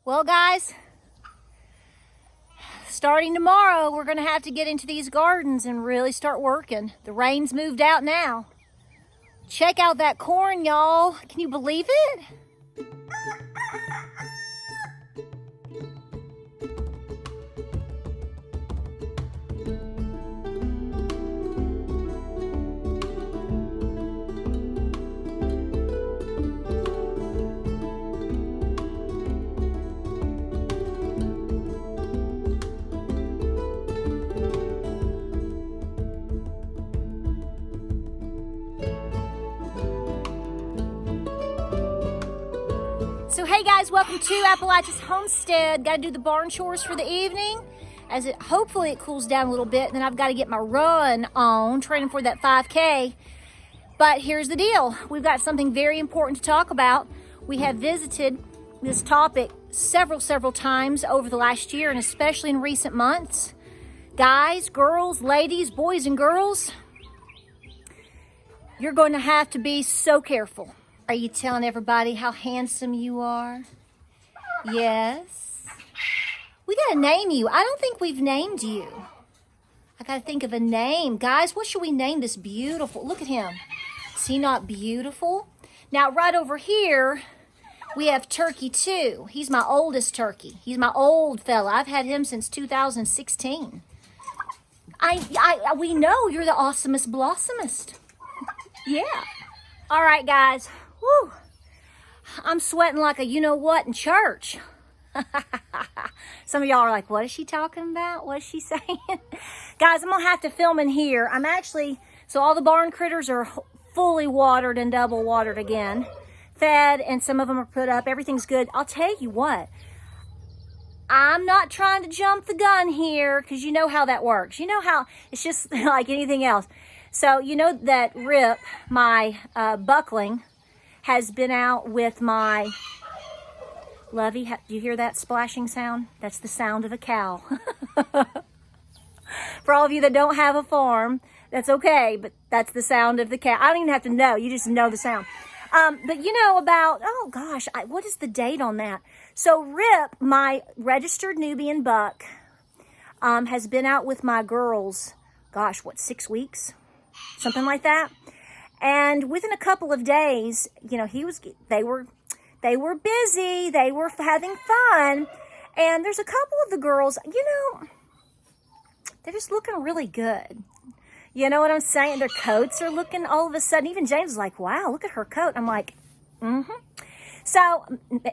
Well, guys, starting tomorrow, we're going to have to get into these gardens and really start working. The rain's moved out now. Check out that corn, y'all. Can you believe it? So hey guys, welcome to Appalachia's Homestead. Got to do the barn chores for the evening as hopefully it cools down a little bit. Then I've got to get my run on, training for that 5K. But here's the deal. We've got something very important to talk about. We have visited this topic several times over the last year, and especially in recent months. Guys, girls, ladies, boys and girls, you're going to have to be so careful. Are you telling everybody how handsome you are? Yes. We gotta name you. I don't think we've named you. I gotta think of a name. Guys, what should we name this beautiful? Look at him. Is he not beautiful? Now, right over here, we have Turkey 2. He's my oldest turkey. He's my old fella. I've had him since 2016. We know you're the awesomest blossomist. Yeah. All right, guys. Whew. I'm sweating like a you-know-what in church. Some of y'all are like, what is she talking about? What is she saying? Guys, I'm going to have to film in here. So all the barn critters are fully watered and double watered again. Fed, and some of them are put up. Everything's good. I'll tell you what. I'm not trying to jump the gun here because you know how that works. You know how it's just like anything else. So you know that Rip, my buckling, has been out with my Lovey. Do you hear that splashing sound? That's the sound of a cow. For all of you that don't have a farm, that's okay, but that's the sound of the cow. I don't even have to know. You just know the sound. But you know about, oh gosh, what is the date on that? So Rip, my registered Nubian buck, has been out with my girls, gosh, 6 weeks? Something like that. And within a couple of days, you know, they were busy, they were having fun, and there's a couple of the girls, you know, they're just looking really good. You know what I'm saying? Their coats are looking, all of a sudden, even James is like, wow, look at her coat. I'm like, mm-hmm. So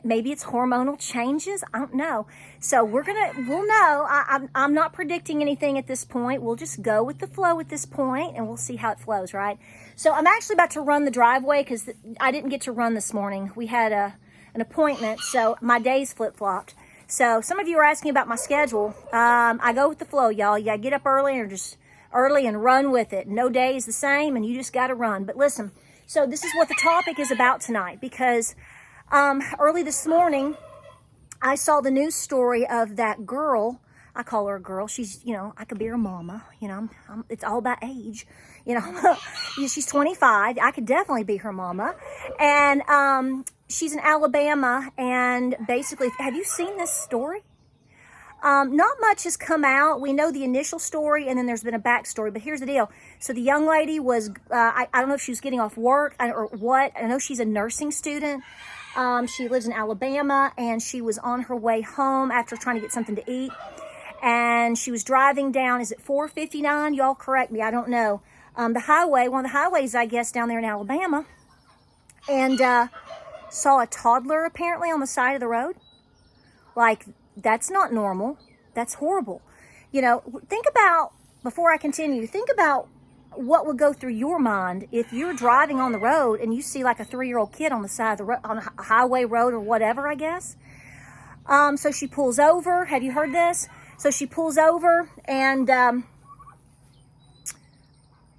maybe it's hormonal changes. I don't know. So we'll know. I'm not predicting anything at this point. We'll just go with the flow at this point, and we'll see how it flows, right? So I'm actually about to run the driveway because I didn't get to run this morning. We had an appointment, so my days flip-flopped. So some of you are asking about my schedule. I go with the flow, y'all. You gotta get up early or just early and run with it. No day is the same, and you just got to run. But listen, so this is what the topic is about tonight, because early this morning, I saw the news story of that girl. I call her a girl. She's, you know, I could be her mama. You know, it's all about age. You know, she's 25. I could definitely be her mama. And she's in Alabama. And basically, have you seen this story? Not much has come out. We know the initial story, and then there's been a backstory. But here's the deal. So the young lady was, I don't know if she was getting off work or what. I know she's a nursing student. She lives in Alabama, and she was on her way home after trying to get something to eat. And she was driving down, is it 459? Y'all correct me, I don't know. The highway, one of the highways, I guess, down there in Alabama. And saw a toddler, apparently, on the side of the road. Like, that's not normal. That's horrible. You know, think about, before I continue, think about what would go through your mind if you're driving on the road and you see like a 3-year-old kid on the side of the road, on a highway road or whatever, I guess. So she pulls over. Have you heard this? So she pulls over, and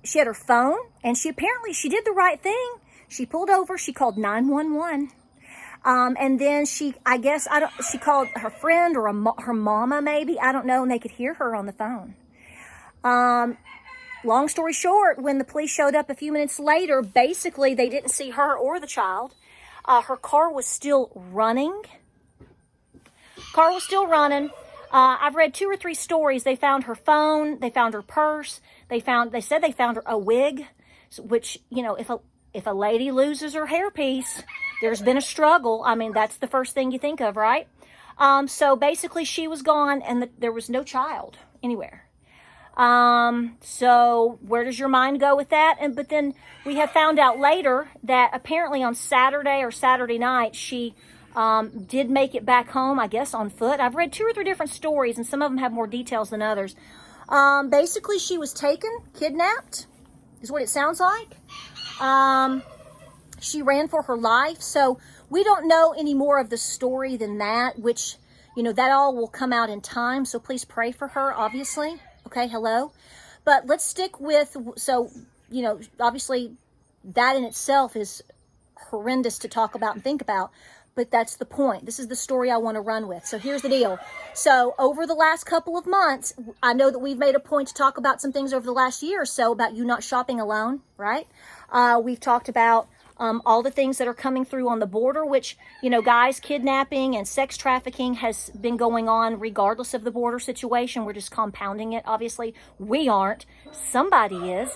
she had her phone, and she did the right thing. She pulled over. She called 911. And then she called her friend or her mama maybe, I don't know, and they could hear her on the phone. Long story short, when the police showed up a few minutes later, basically they didn't see her or the child. Her car was still running. Car was still running. I've read 2 or 3 stories. They found her phone. They found her purse. They said they found her a wig, which, you know, if a lady loses her hairpiece, there's been a struggle. I mean, that's the first thing you think of, right? So basically she was gone, and there was no child anywhere. So where does your mind go with that? But then we have found out later that apparently on Saturday night, she did make it back home, I guess on foot. I've read 2 or 3 different stories, and some of them have more details than others. Basically she was kidnapped, is what it sounds like. She ran for her life. So we don't know any more of the story than that, which, you know, that all will come out in time. So please pray for her, obviously. Okay, hello. But let's stick with, so, you know, obviously that in itself is horrendous to talk about and think about, but that's the point. This is the story I want to run with. So here's the deal. So over the last couple of months, I know that we've made a point to talk about some things over the last year or so about you not shopping alone, right? We've talked about all the things that are coming through on the border, which, you know, guys, kidnapping and sex trafficking has been going on regardless of the border situation. We're just compounding it. Obviously, we aren't. Somebody is.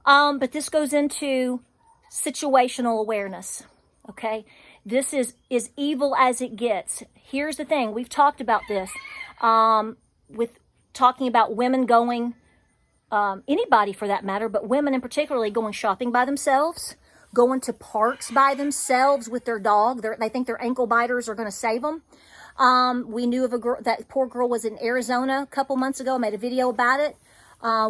But this goes into situational awareness, okay? This is as evil as it gets. Here's the thing. We've talked about this with talking about women going, anybody for that matter, but women in particularly going shopping by themselves, going to parks by themselves with their dog. They think their ankle biters are going to save them. We knew of a girl, that poor girl was in Arizona a couple months ago, made a video about it.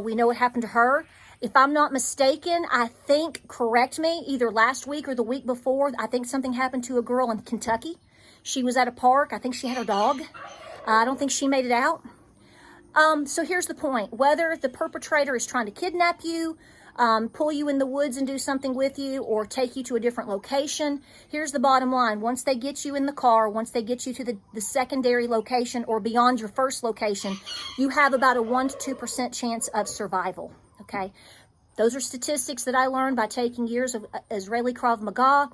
We know what happened to her. If I'm not mistaken, I think, correct me, either last week or the week before, I think something happened to a girl in Kentucky. She was at a park. I think she had her dog. I don't think she made it out. So here's the point. Whether the perpetrator is trying to kidnap you, pull you in the woods and do something with you, or take you to a different location, here's the bottom line. Once they get you in the car, once they get you to the secondary location or beyond your first location, you have about a 1 to 2% chance of survival, okay? Those are statistics that I learned by taking years of Israeli Krav Maga.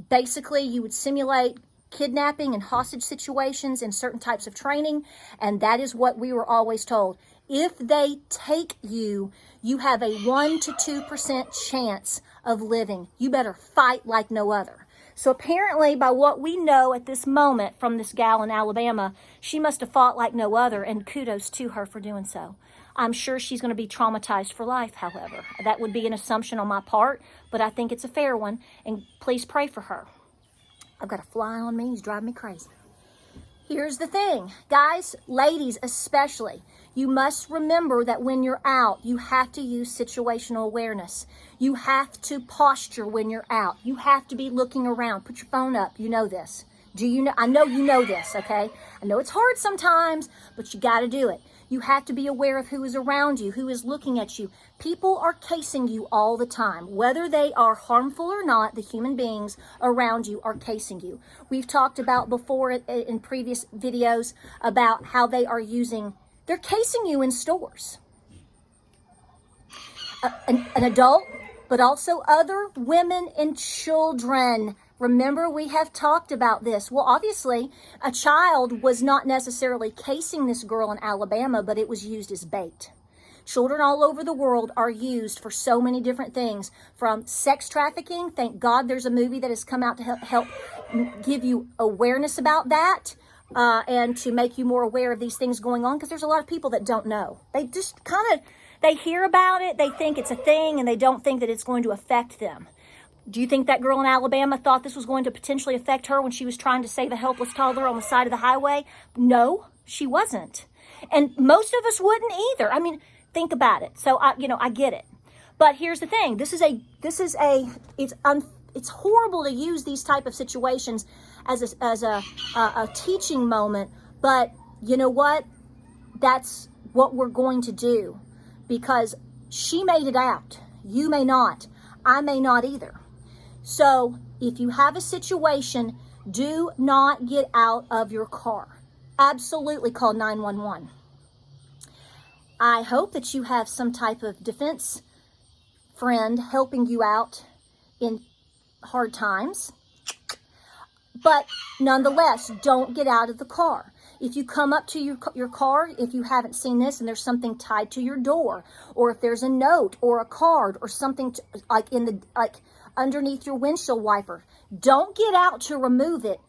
Basically, you would simulate kidnapping and hostage situations in certain types of training, and that is what we were always told. If they take you, you have a 1 to 2% chance of living. You better fight like no other. So apparently, by what we know at this moment from this gal in Alabama, she must have fought like no other, and kudos to her for doing so. I'm sure she's going to be traumatized for life, however. That would be an assumption on my part, but I think it's a fair one, and please pray for her. I've got a fly on me. He's driving me crazy. Here's the thing. Guys, ladies especially, you must remember that when you're out, you have to use situational awareness. You have to posture when you're out. You have to be looking around. Put your phone up. You know this. Do you know? I know you know this, okay? I know it's hard sometimes, but you got to do it. You have to be aware of who is around you, who is looking at you. People are casing you all the time. Whether they are harmful or not, the human beings around you are casing you. We've talked about before in previous videos about how they're casing you in stores. An adult, but also other women and children. Remember, we have talked about this. Well, obviously, a child was not necessarily casing this girl in Alabama, but it was used as bait. Children all over the world are used for so many different things, from sex trafficking. Thank God there's a movie that has come out to help give you awareness about that, and to make you more aware of these things going on, because there's a lot of people that don't know. They just they hear about it, they think it's a thing, and they don't think that it's going to affect them. Do you think that girl in Alabama thought this was going to potentially affect her when she was trying to save a helpless toddler on the side of the highway? No, she wasn't. And most of us wouldn't either. I mean, think about it. So I get it. But here's the thing. It's horrible to use these type of situations as a teaching moment. But you know what? That's what we're going to do, because she made it out. You may not. I may not either. So if you have a situation, do not get out of your car. Absolutely call 911. I hope that you have some type of defense friend helping you out in hard times. But nonetheless, don't get out of the car. If you come up to your car, if you haven't seen this and there's something tied to your door, or if there's a note or a card or something like underneath your windshield wiper, don't get out to remove it.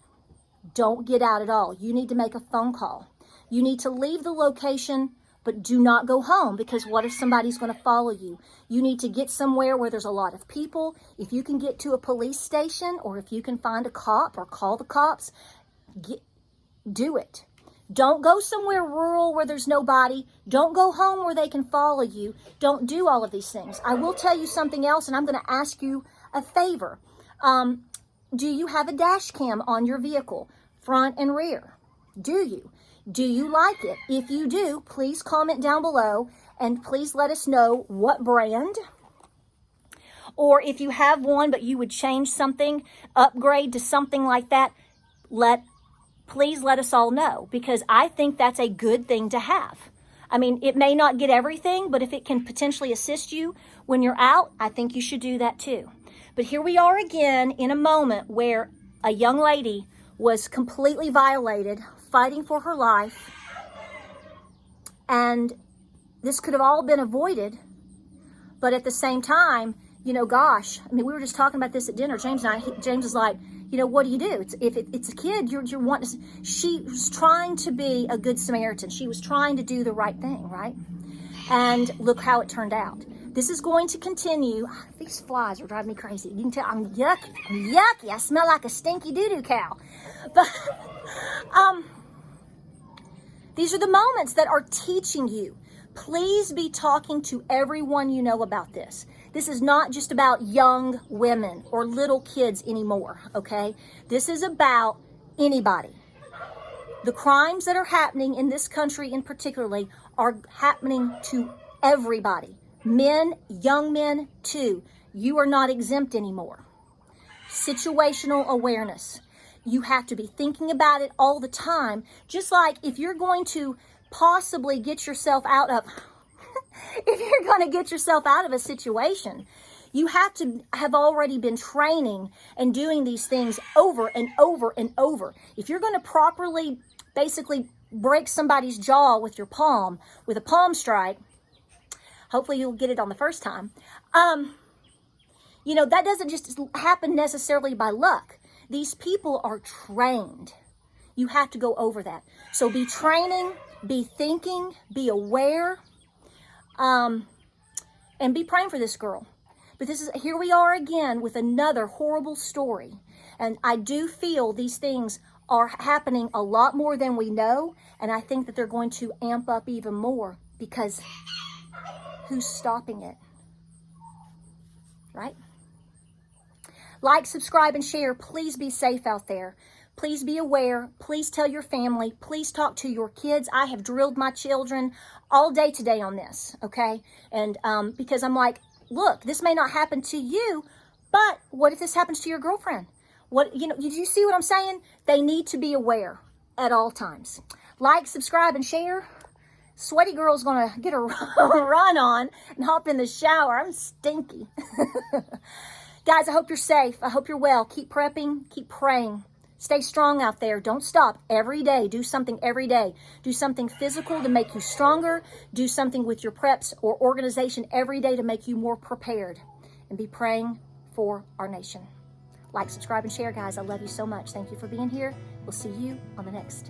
Don't get out at all. You need to make a phone call. You need to leave the location, but do not go home, because what if somebody's going to follow you? You need to get somewhere where there's a lot of people. If you can get to a police station, or if you can find a cop or call the cops, do it. Don't go somewhere rural where there's nobody. Don't go home where they can follow you. Don't do all of these things. I will tell you something else, and I'm going to ask you a favor. Do you have a dash cam on your vehicle, front and rear? Do you? Do you like it? If you do, please comment down below and please let us know what brand. Or if you have one but you would change something, upgrade to something like that, please let us all know, because I think that's a good thing to have. I mean, it may not get everything, but if it can potentially assist you when you're out, I think you should do that too. But here we are again in a moment where a young lady was completely violated, fighting for her life, and this could have all been avoided. But at the same time, you know, gosh, I mean, we were just talking about this at dinner, James and I. James is like, you know, what do you do? If it's a kid, you're wanting to. She was trying to be a good Samaritan. She was trying to do the right thing, right? And look how it turned out. This is going to continue. These flies are driving me crazy. You can tell I'm yucky. I'm yucky. I smell like a stinky doo-doo cow. But these are the moments that are teaching you. Please be talking to everyone you know about this. This is not just about young women or little kids anymore, okay? This is about anybody. The crimes that are happening in this country in particularly are happening to everybody. Men, young men too. You are not exempt anymore. Situational awareness. You have to be thinking about it all the time. Just like if you're going to possibly get yourself out of, if you're going to get yourself out of a situation, you have to have already been training and doing these things over and over and over. If you're going to properly, basically break somebody's jaw with your palm, with a palm strike, hopefully you'll get it on the first time. You know, that doesn't just happen necessarily by luck. These people are trained. You have to go over that. So be training, be thinking, be aware, and be praying for this girl. But here we are again with another horrible story. And I do feel these things are happening a lot more than we know. And I think that they're going to amp up even more, because who's stopping it? Right? Like, subscribe, and share. Please be safe out there. Please be aware. Please tell your family. Please talk to your kids. I have drilled my children all day today on this, okay? And because I'm like, look, this may not happen to you, but what if this happens to your girlfriend? What, you know, did you see what I'm saying? They need to be aware at all times. Like, subscribe, and share. Sweaty girl's gonna get a run on and hop in the shower. I'm stinky. Guys, I hope you're safe. I hope you're well. Keep prepping. Keep praying. Stay strong out there. Don't stop. Every day, do something every day. Do something physical to make you stronger. Do something with your preps or organization every day to make you more prepared. And be praying for our nation. Like, subscribe, and share, guys. I love you so much. Thank you for being here. We'll see you on the next